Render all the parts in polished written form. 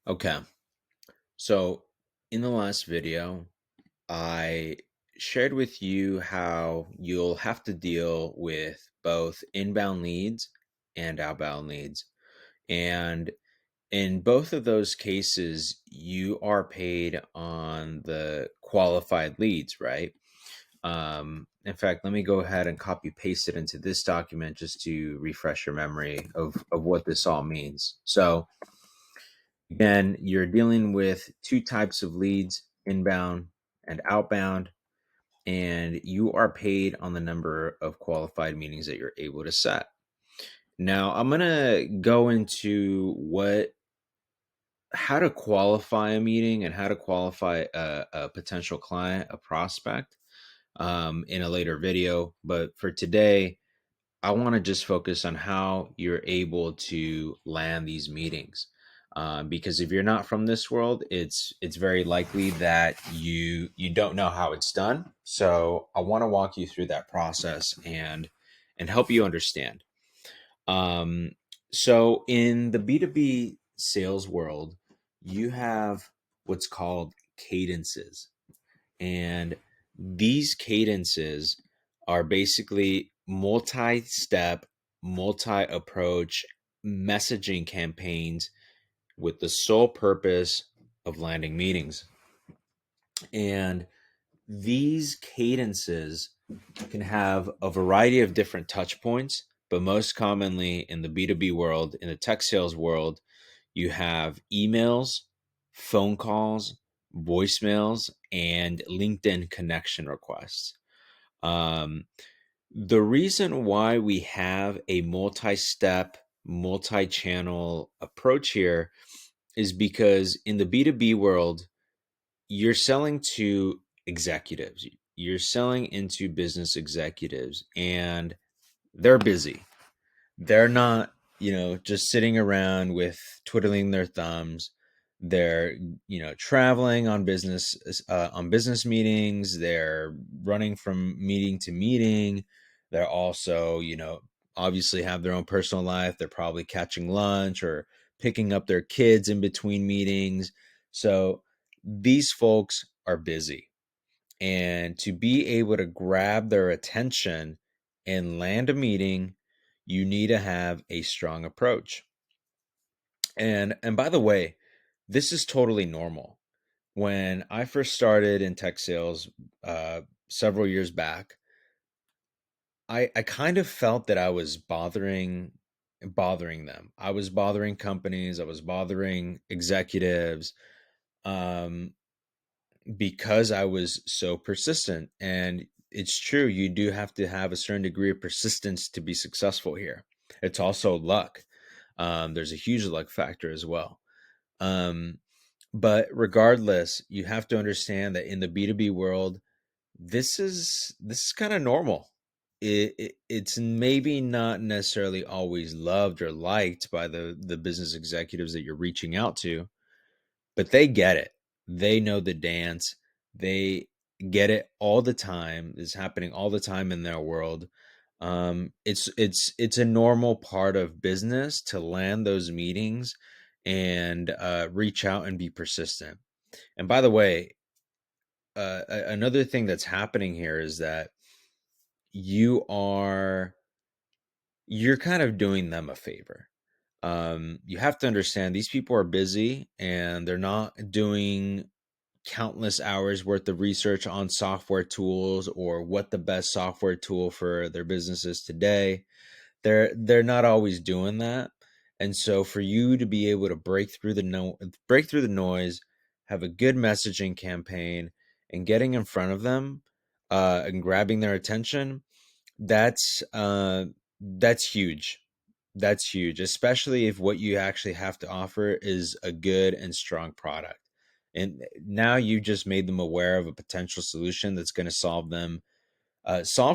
Okay. So in the last video, I shared with you how you'll have to deal with both inbound leads and outbound leads. And in both of those cases, you are paid on the qualified leads, right? In fact, let me go ahead and copy paste it into this document just to refresh your memory of what this all means. So again, you're dealing with two types of leads, inbound and outbound, and you are paid on the number of qualified meetings that you're able to set. Now, I'm going to go into how to qualify a meeting and how to qualify a potential client, a prospect, in a later video. But for today, I want to just focus on how you're able to land these meetings. Because if you're not from this world, it's very likely that you don't know how it's done. So I want to walk you through that process and help you understand. Um, so in the B2B sales world, you have what's called cadences. And these cadences are basically multi step, multi approach messaging campaigns with the sole purpose of landing meetings. And these cadences can have a variety of different touch points, but most commonly in the B2B world, in the tech sales world, you have emails, phone calls, voicemails, and LinkedIn connection requests. Um, the reason why we have a multi step, multi channel approach here is because in the B2B world, you're selling to executives, you're selling into business executives, and they're busy. They're not, just sitting around with twiddling their thumbs. They're, traveling on business meetings. They're running from meeting to meeting. They're also, obviously have their own personal life. They're probably catching lunch or picking up their kids in between meetings. So these folks are busy. And to be able to grab their attention and land a meeting, you need to have a strong approach. And by the way, this is totally normal. When I first started in tech sales several years back, I kind of felt that I was bothering them. I was bothering companies. I was bothering executives. Um, because I was so persistent. And it's true, you do have to have a certain degree of persistence to be successful here. It's also luck. There's a huge luck factor as well. Um, but regardless, you have to understand that in the B2B world, this is kind of normal. It's maybe not necessarily always loved or liked by the business executives that you're reaching out to, but they get it. They know the dance. They get it all the time. It's happening all the time in their world. It's a normal part of business to land those meetings and reach out and be persistent. And by the way, another thing that's happening here is that you are you're kind of doing them a favor. You have to understand these people are busy and they're not doing countless hours worth of research on software tools or what the best software tool for their business is today. They're not always doing that. And so for you to be able to break through the noise, have a good messaging campaign and getting in front of them and grabbing their attention, that's uh that's huge. That's huge, especially if what you actually have to offer is a good and strong product. And now you just made them aware of a potential solution that's going to solve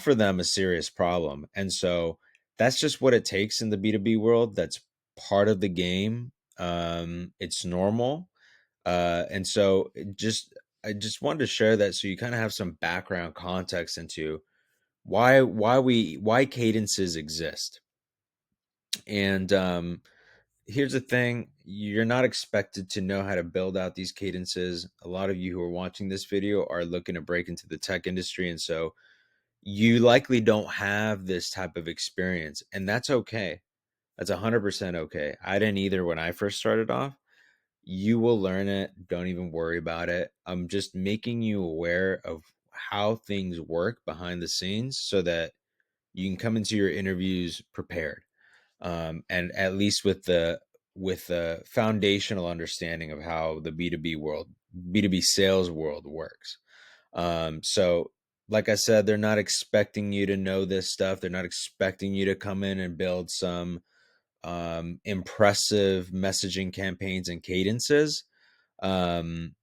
for them a serious problem. And so that's just what it takes in the B2B world. That's part of the game. It's normal. And so I just wanted to share that so you kind of have some background context into why cadences exist. And here's the thing, you're not expected to know how to build out these cadences. A lot of you who are watching this video are looking to break into the tech industry, and so you likely don't have this type of experience, and that's okay. That's 100% okay. I didn't either when I first started off. You will learn it. Don't even worry about it. I'm just making you aware of how things work behind the scenes so that you can come into your interviews prepared, and at least with the foundational understanding of how the B2B sales world works. So like I said, they're not expecting you to know this stuff. They're not expecting you to come in and build some impressive messaging campaigns and cadences. Um,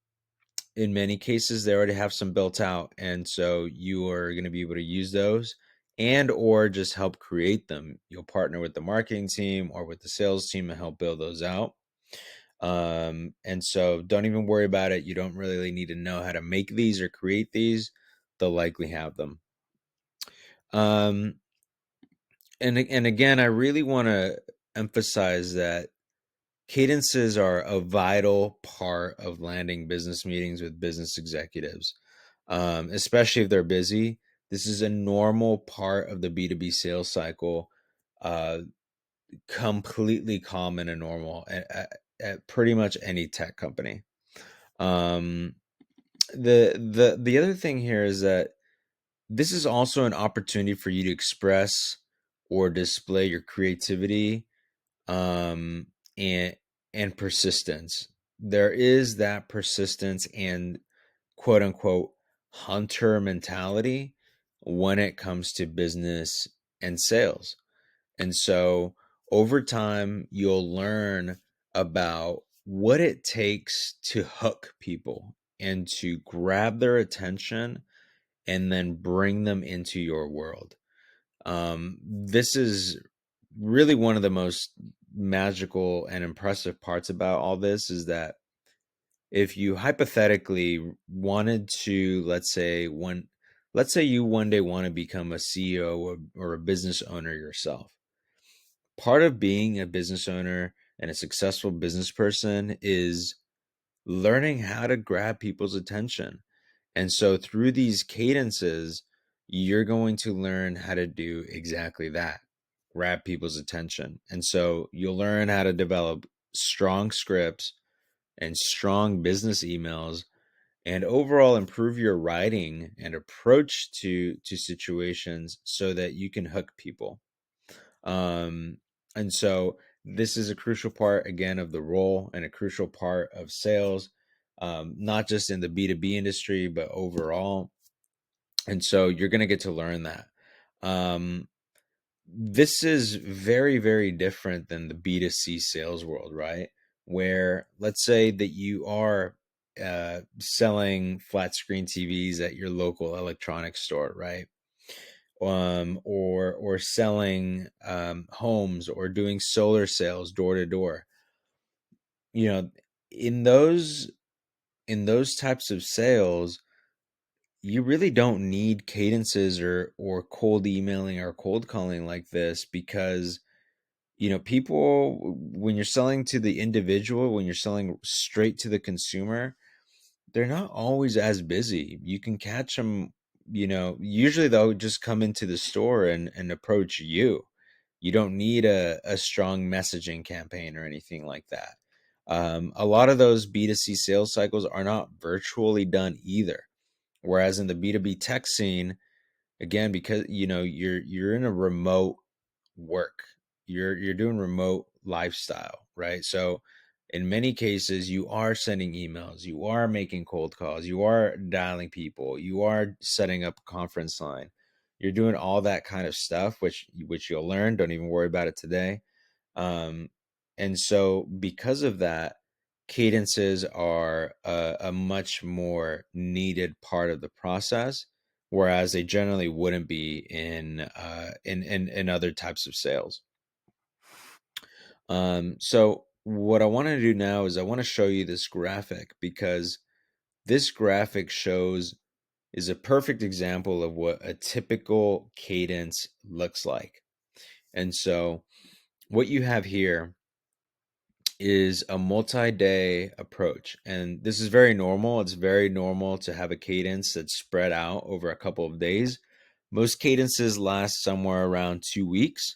in many cases, they already have some built out, and so you are going to be able to use those and or just help create them. You'll partner with the marketing team or with the sales team and help build those out. And so don't even worry about it. You don't really need to know how to make these or create these. They'll likely have them. Um, and again, I really want to emphasize that cadences are a vital part of landing business meetings with business executives, especially if they're busy. This is a normal part of the B2B sales cycle, uh, completely common and normal at pretty much any tech company. Um, the other thing here is that this is also an opportunity for you to express or display your creativity, um, and persistence. There is that persistence and quote unquote hunter mentality when it comes to business and sales. And so over time, you'll learn about what it takes to hook people and to grab their attention and then bring them into your world. This is really one of the most magical and impressive parts about all this is that if you hypothetically wanted to, let's say you one day want to become a CEO or a business owner yourself. Part of being a business owner and a successful business person is learning how to grab people's attention. And so through these cadences, you're going to learn how to do exactly that, grab people's attention. And so you'll learn how to develop strong scripts and strong business emails and overall improve your writing and approach to situations so that you can hook people. Um, and so this is a crucial part again of the role and a crucial part of sales, not just in the B2B industry, but overall. And so you're going to get to learn that. Um, this is very, very different than the B2C sales world, right? Where let's say that you are selling flat screen TVs at your local electronics store, right? Or selling homes or doing solar sales door to door. You know, in those types of sales, you really don't need cadences or cold emailing or cold calling like this because people, when you're selling to the individual, when you're selling straight to the consumer, they're not always as busy. You can catch them, usually they'll just come into the store and approach you. You don't need a strong messaging campaign or anything like that. A lot of those B2C sales cycles are not virtually done either. Whereas in the B2B tech scene, again, because you're in a remote work, you're doing remote lifestyle, right? So in many cases you are sending emails, you are making cold calls, you are dialing people, you are setting up a conference line, you're doing all that kind of stuff, which you'll learn. Don't even worry about it today. And so because of that, cadences are a much more needed part of the process, whereas they generally wouldn't be in other types of sales. So what I want to do now is I want to show you this graphic because this graphic is a perfect example of what a typical cadence looks like. And so what you have here is a multi-day approach. And this is very normal. It's very normal to have a cadence that's spread out over a couple of days. Most cadences last somewhere around 2 weeks.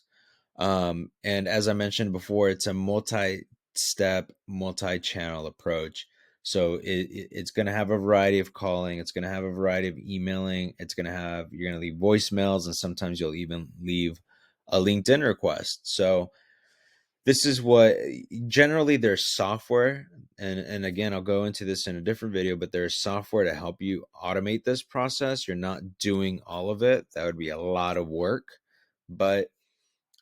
And as I mentioned before, it's a multi-step, multi-channel approach. So it's going to have a variety of calling. It's going to have a variety of emailing. You're going to leave voicemails, and sometimes you'll even leave a LinkedIn request. So this is what generally there's software, and again, I'll go into this in a different video, but there's software to help you automate this process. You're not doing all of it. That would be a lot of work, but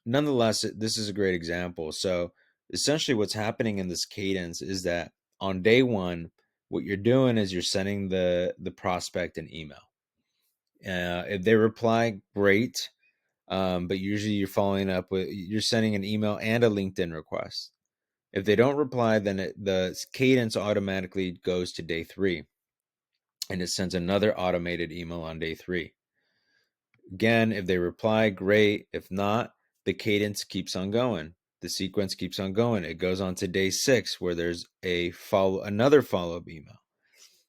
nonetheless, this is a great example. So essentially what's happening in this cadence is that on day one, what you're doing is you're sending the prospect an email. If they reply, great. But usually you're sending an email and a LinkedIn request. If they don't reply, then the cadence automatically goes to day 3, and it sends another automated email on day 3. Again, if they reply, great. If not, the cadence keeps on going. The sequence keeps on going. It goes on to day 6, where there's another follow-up email.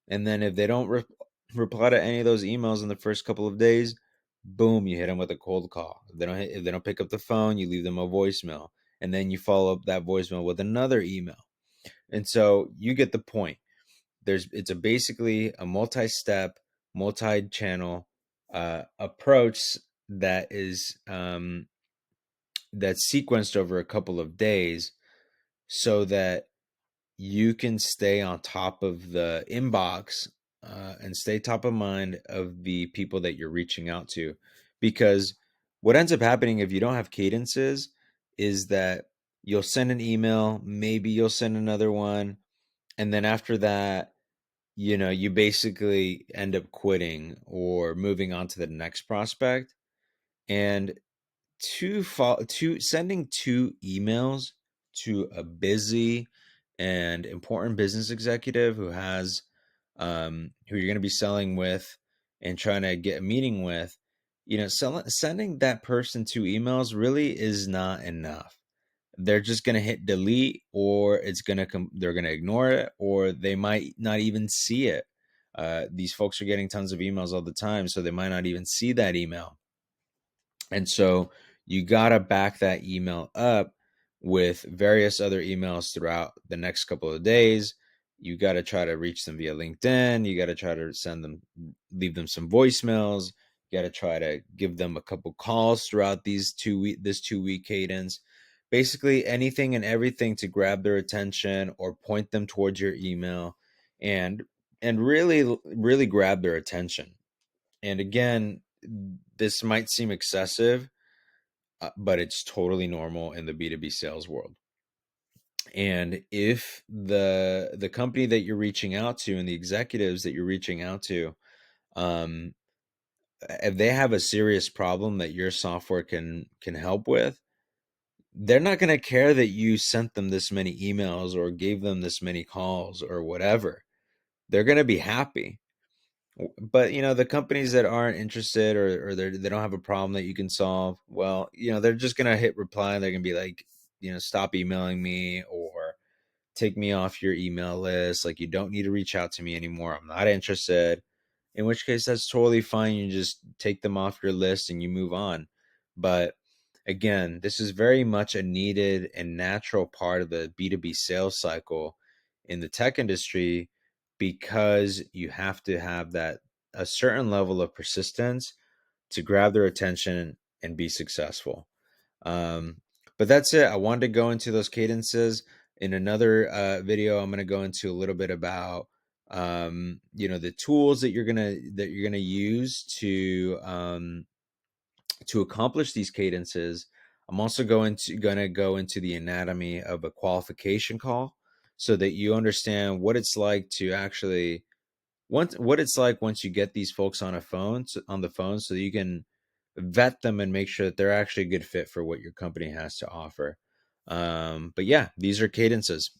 And then if they don't reply to any of those emails in the first couple of days, boom, you hit them with a cold call. If they don't pick up the phone, you leave them a voicemail, and then you follow up that voicemail with another email. And so you get the point. It's basically a multi-step, multi-channel approach that is that's sequenced over a couple of days, so that you can stay on top of the inbox and stay top of mind of the people that you're reaching out to. Because what ends up happening if you don't have cadences is that you'll send an email, maybe you'll send another one, and then after that, you basically end up quitting or moving on to the next prospect. And sending 2 emails to a busy and important business executive who you're going to be selling with and trying to get a meeting with, sending that person 2 emails really is not enough. They're just going to hit delete, or they're going to ignore it, or they might not even see it. These folks are getting tons of emails all the time, so they might not even see that email. And so you got to back that email up with various other emails throughout the next couple of days. You got to try to reach them via LinkedIn. You got to try to leave them some voicemails. You got to try to give them a couple calls throughout this 2-week cadence. Basically anything and everything to grab their attention or point them towards your email, and really, really grab their attention. And again, this might seem excessive, but it's totally normal in the B2B sales world. And if the company that you're reaching out to and the executives that you're reaching out to, if they have a serious problem that your software can help with, they're not going to care that you sent them this many emails or gave them this many calls or whatever. They're going to be happy. But the companies that aren't interested, or they don't have a problem that you can solve, well, they're just gonna hit reply, and they're gonna be like, stop emailing me, or take me off your email list. Like, you don't need to reach out to me anymore. I'm not interested. In which case, that's totally fine. You just take them off your list and you move on. But again, this is very much a needed and natural part of the B2B sales cycle in the tech industry, because you have to have a certain level of persistence to grab their attention and be successful. But that's it. I wanted to go into those cadences. In another video, I'm going to go into a little bit about the tools that you're gonna use to accomplish these cadences. I'm also going to go into the anatomy of a qualification call, so that you understand what it's like to actually what it's like once you get these folks on the phone, so that you can vet them and make sure that they're actually a good fit for what your company has to offer. But yeah, these are cadences.